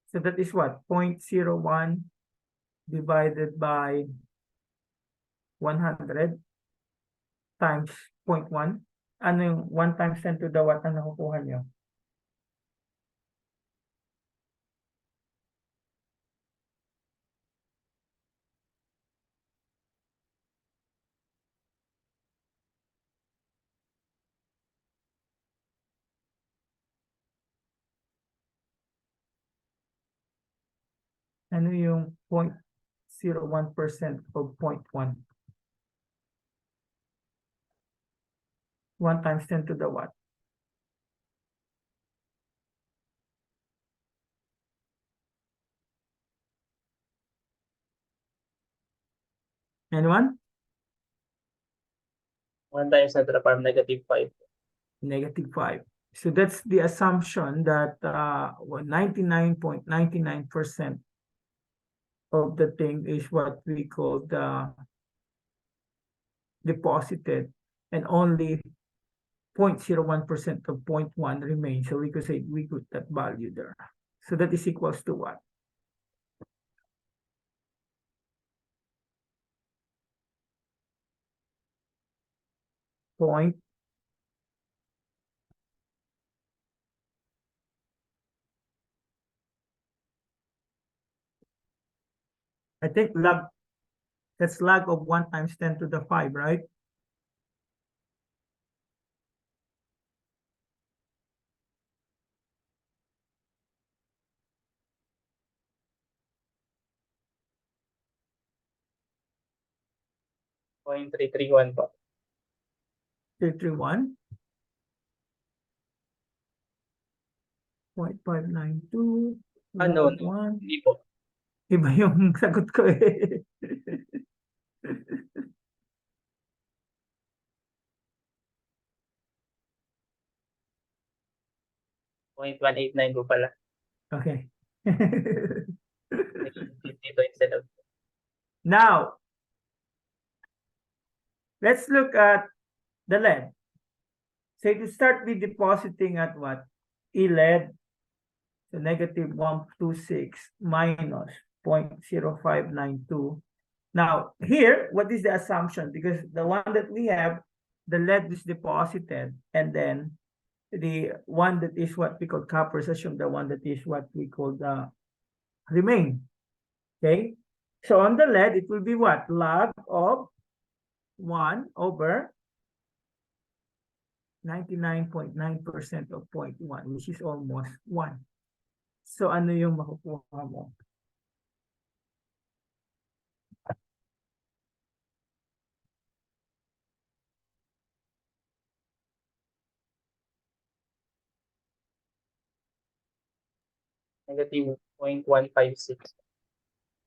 So that is what? 0.01 divided by 100 times 0.1. Ano yung 1 times 10 to the what ang nakukuha nyo? Ano yung 0.01% of 0.1? 1 times 10 to the what? Anyone? 1 times 10 to the power -5. -5. So that's the assumption that 99.99% of the thing is what we call the deposited, and only 0.01% of 0.1 remains. So we could say we put that value there. So that is equals to what? Point. I think log, that's log of 1 times 10 to the 5, right? Point 331 po. 331. 0.592. No. 1. Hindi po. Iba yung sagot ko eh. 0.189 po pala. Okay. 52 instead of. Now, let's look at the lead. So to start with depositing at what? E lead, so -126 minus 0.0592. Now, here, what is the assumption? Because the one that we have, the lead is deposited, and then the one that is what we call copper is assumed the one that is what we call the remain. Okay? So on the lead, it will be what? Log of 1 over 99.9% of 0.1, which is almost 1. So ano yung makukuha mo? -0.156.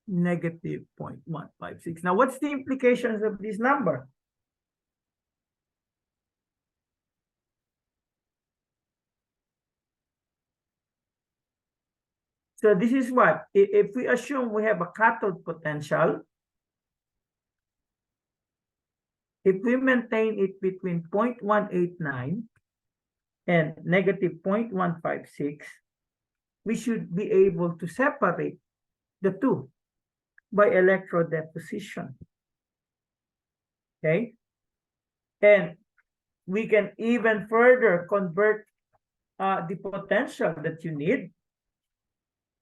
Negative 0.156. Now, what's the implications of this number? So this is what? If we assume we have a cathode potential, if we maintain it between 0.189 and negative 0.156, we should be able to separate the two by electrode deposition. Okay? And we can even further convert the potential that you need.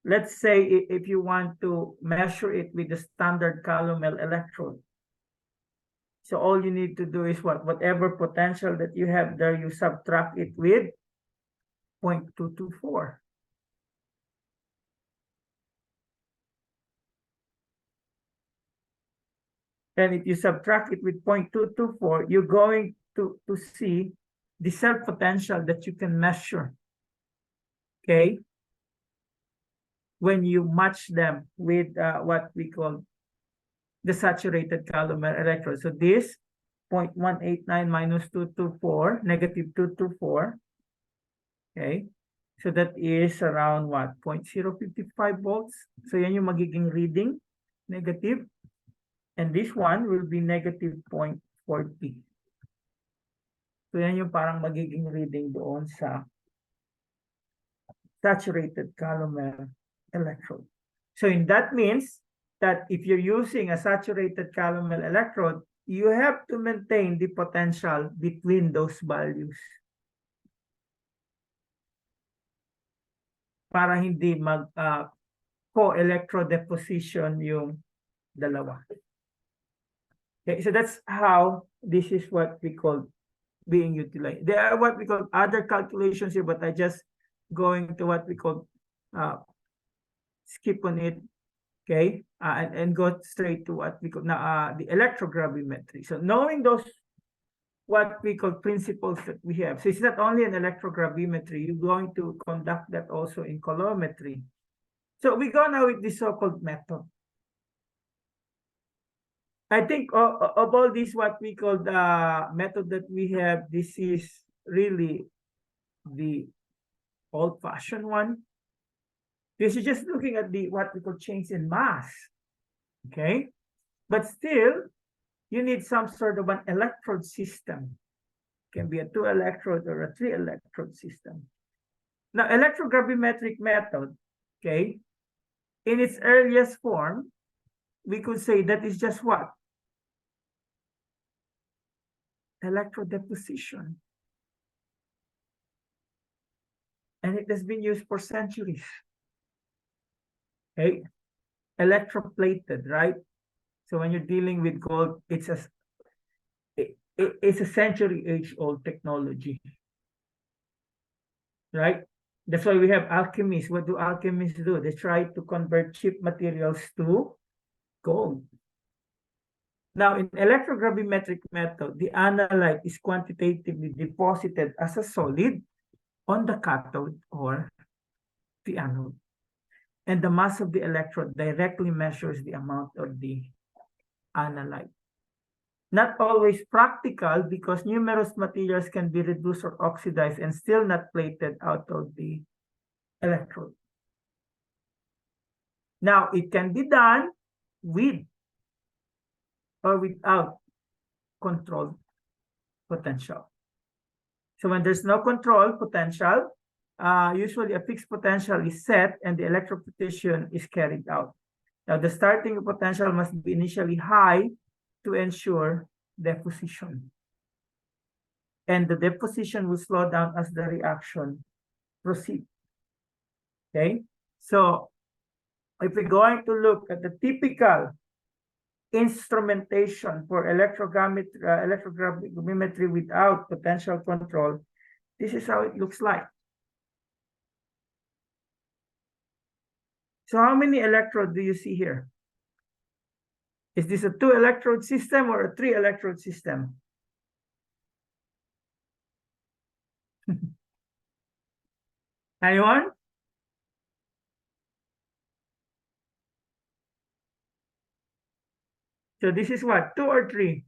Let's say if you want to measure it with the standard calomel electrode. So all you need to do is what? Whatever potential that you have there, you subtract it with 0.224. And if you subtract it with 0.224, you're going to see the cell potential that you can measure. Okay? When you match them with what we call the saturated calomel electrode. So this 0.189 minus 224, negative 224. Okay? So that is around what? 0.055 volts. So yan yung magiging reading negative, and this one will be negative 0.40. So yan yung parang magiging reading doon sa saturated calomel electrode. So in that means that if you're using a saturated calomel electrode, you have to maintain the potential between those values para hindi mag co-electrodeposition yung dalawa. Okay, so that's how this is what we call being utilized. There are what we call other calculations here, but I just going to what we call skip on it, okay, and go straight to what we call the electrogravimetry. So knowing those what we call principles that we have. So it's not only an electrogravimetry, you're going to conduct that also in colorimetry. So we go now with the so-called method. I think of all these, what we call the method that we have, this is really the old-fashioned one. This is just looking at the what we call change in mass, okay? But still, you need some sort of an electrode system. It can be a 2-electrode or a 3-electrode system. Now, electrogravimetric method, okay, in its earliest form, we could say that is just what? Electrodeposition. And it has been used for centuries. Okay, electroplated, right? So when you're dealing with gold, it's a century-age-old technology, right? That's why we have alchemists. What do alchemists do? They try to convert cheap materials to gold. Now, in electrogravimetric method, the analyte is quantitatively deposited as a solid on the cathode or the anode. And the mass of the electrode directly measures the amount of the analyte. Not always practical because numerous materials can be reduced or oxidized and still not plated out of the electrode. Now, it can be done with or without controlled potential. So when there's no control potential, usually a fixed potential is set and the electropotation is carried out. Now, the starting potential must be initially high to ensure deposition. And the deposition will slow down as the reaction proceeds. Okay, so if we're going to look at the typical instrumentation for electrogravimetry without potential control, this is how it looks like. So how many electrodes do you see here? Is this a 2-electrode system or a 3-electrode system? Anyone? So this is what, 2 or 3?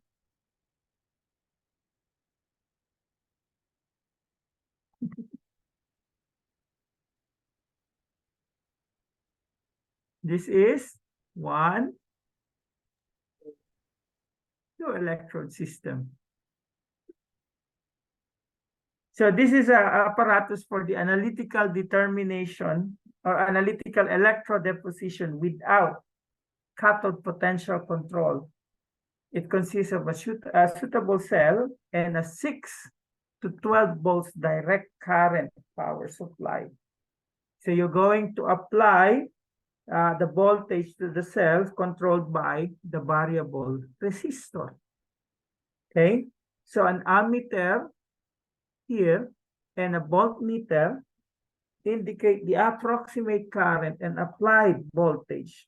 This is 1, 2-electrode system. So this is an apparatus for the analytical determination or analytical electrodeposition without cathode potential control. It consists of a suitable cell and a 6 to 12 volts direct current power supply. So you're going to apply the voltage to the cells controlled by the variable resistor. Okay, so an ammeter here and a voltmeter indicate the approximate current and applied voltage.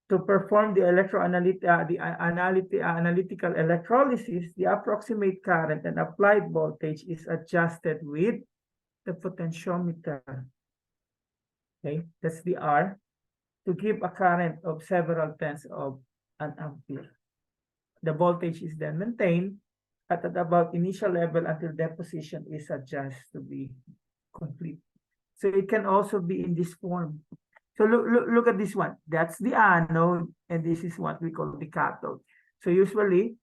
To perform the analytical electrolysis, the approximate current and applied voltage is adjusted with the potentiometer. Okay, that's the R, to give a current of several tenths of an ampere. The voltage is then maintained at about initial level until deposition is adjusted to be complete. So it can also be in this form. So look at this one. That's the anode, and this is what we call the cathode. So usually,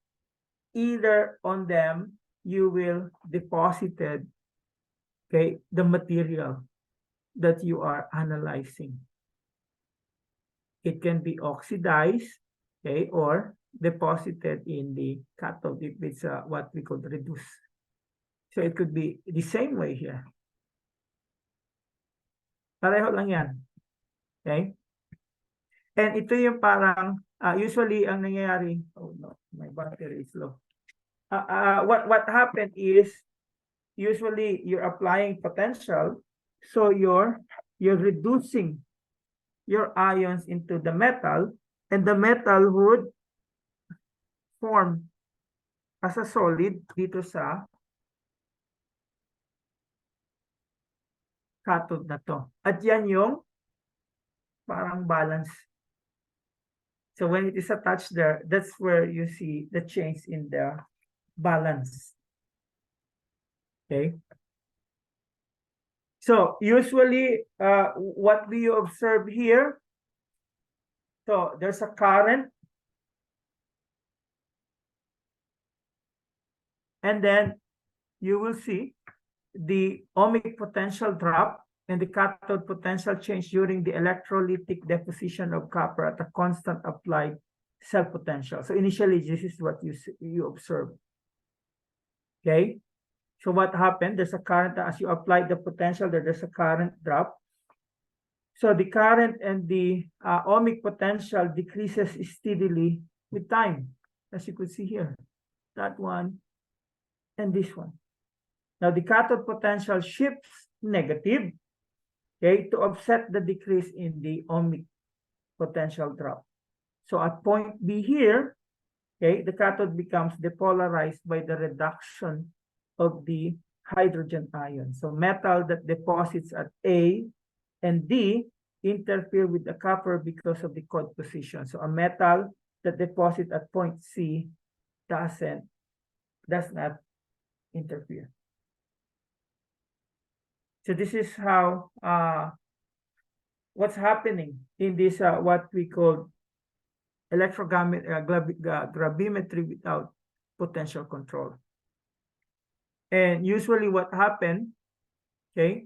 either on them, you will deposited, okay, the material that you are analyzing. It can be oxidized, okay, or deposited in the cathode if it's what we call reduce. So it could be the same way here. Pareho lang yan. Okay? And ito yung parang, usually ang nangyayari, oh no, my battery is low. What happened is, usually you're applying potential, so you're reducing your ions into the metal, and the metal would form as a solid dito sa cathode na to. At yan yung parang balance. So when it is attached there, that's where you see the change in the balance. Okay. So usually what we observe here, so there's a current, and then you will see the ohmic potential drop and the cathode potential change during the electrolytic deposition of copper at a constant applied cell potential. So initially, this is what you observe. Okay. So what happened? There's a current as you apply the potential. There's a current drop. So the current and the ohmic potential decreases steadily with time, as you could see here. That one and this one. Now the cathode potential shifts negative, okay, to offset the decrease in the ohmic potential drop. So at point B here, okay, the cathode becomes depolarized by the reduction of the hydrogen ion. So metal that deposits at A and D interfere with the copper because of the cold position. So a metal that deposits at point C does not interfere. So this is how what's happening in this what we call electrogravimetry without potential control. And usually what happened, okay,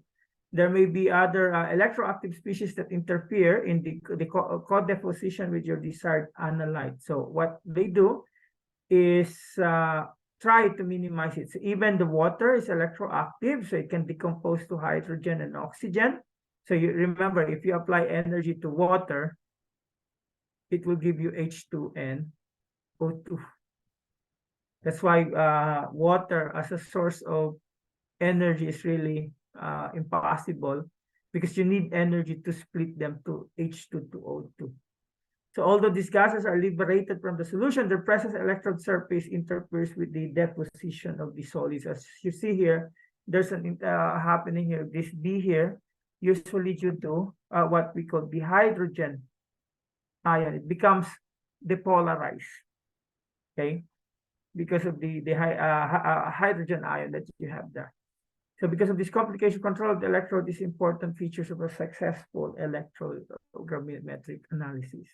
there may be other electroactive species that interfere in the co-deposition with your desired analyte. So what they do is try to minimize it. So even the water is electroactive, so it can decompose to hydrogen and oxygen. So you remember, if you apply energy to water, it will give you H2 and O2. That's why water as a source of energy is really impossible, because you need energy to split them to H2 to O2. So although these gases are liberated from the solution, their presence electrode surface interferes with the deposition of the solids. As you see here, there's an happening here, this B here, usually due to what we call the hydrogen ion. It becomes depolarized, okay, because of the hydrogen ion that you have there. So because of this complication, control of the electrode is important features of a successful electrogravimetric analysis.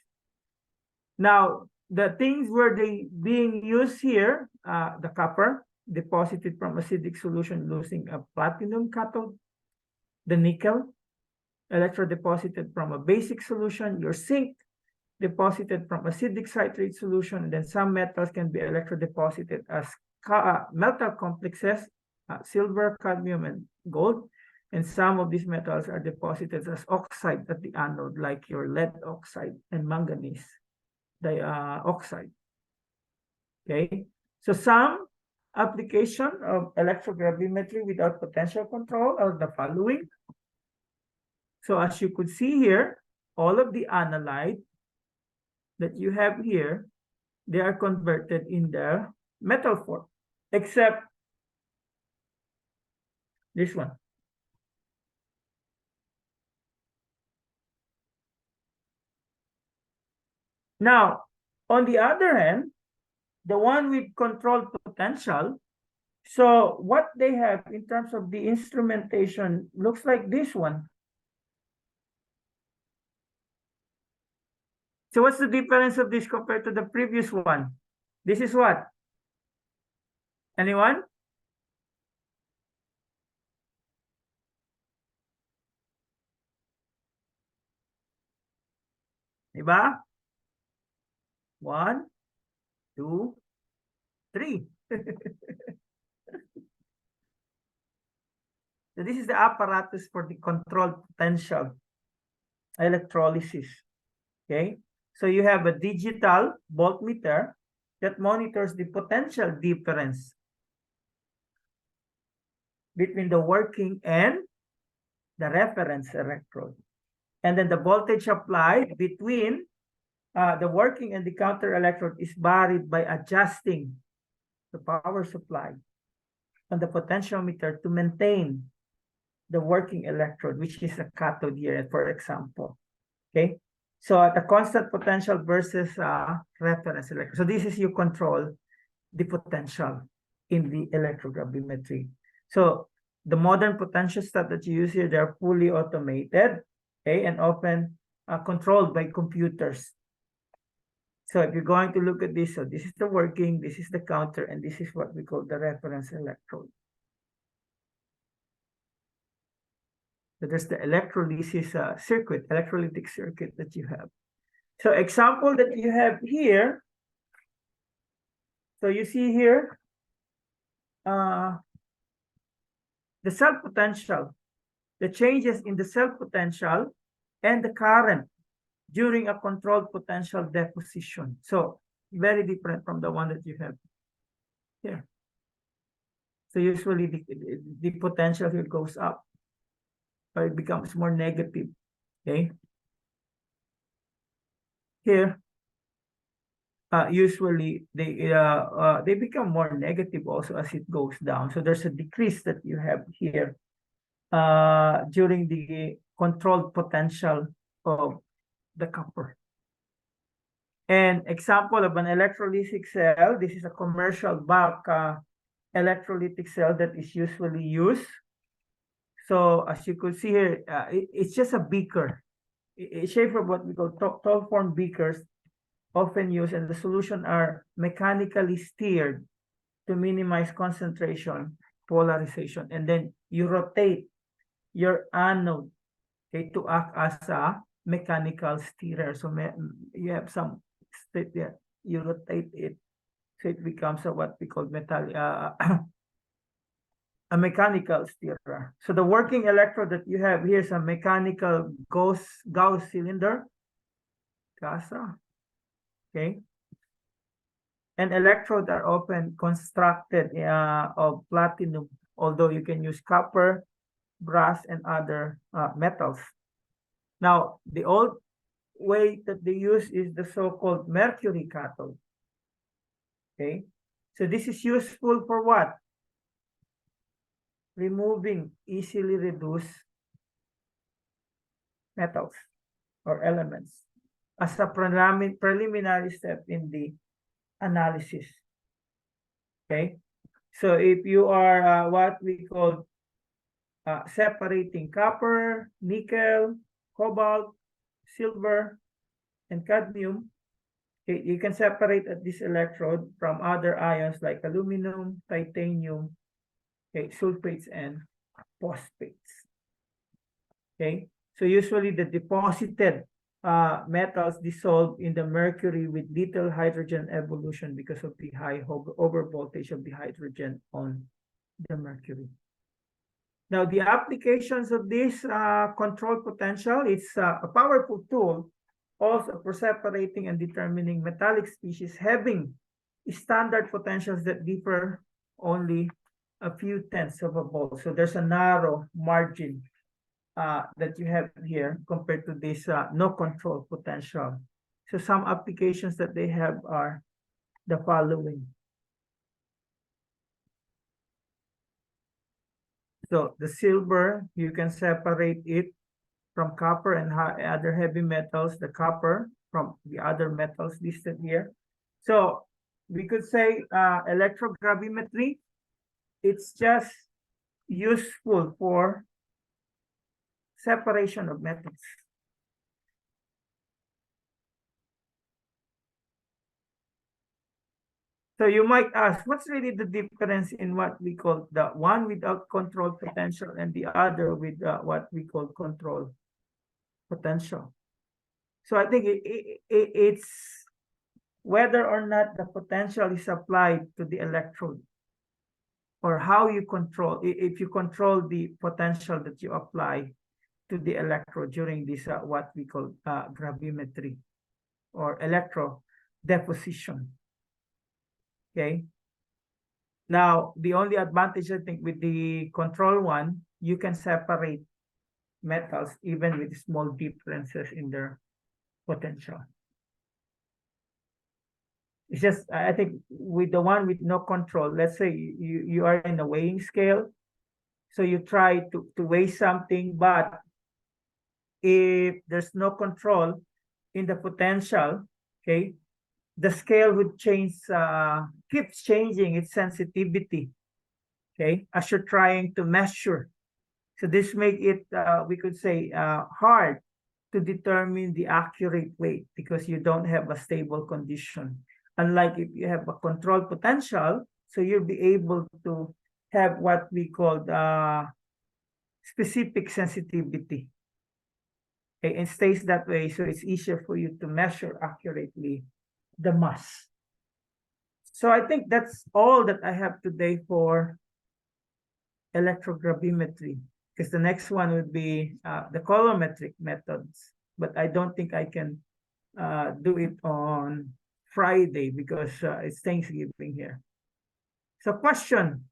Now, the things where they being used here, the copper deposited from acidic solution losing a platinum cathode, the nickel electrode deposited from a basic solution, your zinc deposited from acidic citrate solution, and then some metals can be electrode deposited as metal complexes, silver, cadmium, and gold. And some of these metals are deposited as oxide at the anode, like your lead oxide and manganese oxide. Okay, so some application of electrogravimetry without potential control are the following. So as you could see here, all of the analyte that you have here, they are converted in the metal form, except this one. Now, on the other hand, the one with controlled potential, so what they have in terms of the instrumentation looks like this one. So what's the difference of this compared to the previous one? This is what? Anyone? Diba? 1, 2, 3. So this is the apparatus for the controlled potential electrolysis. Okay. So you have a digital voltmeter that monitors the potential difference between the working and the reference electrode. And then the voltage applied between the working and the counter electrode is varied by adjusting the power supply on the potentiometer to maintain the working electrode, which is a cathode here, for example. Okay. So at a constant potential versus reference electrode. So this is you control the potential in the electrogravimetry. So the modern potentiostat that you use here, they're fully automated, okay, and often controlled by computers. So if you're going to look at this, so this is the working, this is the counter, and this is what we call the reference electrode. So there's the electrolysis circuit, electrolytic circuit that you have. So example that you have here, so you see here, the cell potential, the changes in the cell potential and the current during a controlled potential deposition. So very different from the one that you have here. So usually the potential here goes up, or it becomes more negative, okay? Here, usually they become more negative also as it goes down. So there's a decrease that you have here during the controlled potential of the copper. An example of an electrolytic cell, this is a commercial bulk electrolytic cell that is usually used. So as you could see here, it's just a beaker. It's shaped of what we call tall form beakers, often used, and the solution are mechanically steered to minimize concentration, polarization, and then you rotate your anode, okay, to act as a mechanical steerer. So you have some state there, you rotate it, so it becomes what we call a mechanical steerer. So the working electrode that you have here is a mechanical Gauss cylinder, GASA, okay? And electrodes are often constructed of platinum, although you can use copper, brass, and other metals. Now, the old way that they use is the so-called mercury cathode, okay? So this is useful for what? Removing easily reduced metals or elements as a preliminary step in the analysis. Okay, so if you are what we call separating copper, nickel, cobalt, silver, and cadmium, okay, you can separate this electrode from other ions like aluminum, titanium, okay, sulfates, and phosphates. Okay, so usually the deposited metals dissolve in the mercury with little hydrogen evolution because of the high overvoltage of the hydrogen on the mercury. Now, the applications of this control potential, it's a powerful tool also for separating and determining metallic species having standard potentials that differ only a few tenths of a volt. So there's a narrow margin that you have here compared to this no control potential. So some applications that they have are the following. So the silver, you can separate it from copper and other heavy metals, the copper from the other metals listed here. So we could say electrogravimetry, it's just useful for separation of metals. So you might ask, what's really the difference in what we call the one without control potential and the other with what we call control potential? So I think it's whether or not the potential is applied to the electrode or how you control, if you control the potential that you apply to the electrode during this what we call gravimetry or electro deposition. Okay. Now, the only advantage I think with the control one, you can separate metals even with small differences in their potential. It's just, I think with the one with no control, let's say you are in a weighing scale. So you try to weigh something, but if there's no control in the potential, okay, the scale would change, keeps changing its sensitivity, okay, as you're trying to measure. So this make it, we could say, hard to determine the accurate weight because you don't have a stable condition. Unlike if you have a control potential, so you'll be able to have what we call specific sensitivity. Okay, and stays that way, so it's easier for you to measure accurately the mass. So I think that's all that I have today for electrogravimetry, because the next one would be the colorimetric methods, but I don't think I can do it on Friday because it's Thanksgiving here. So question,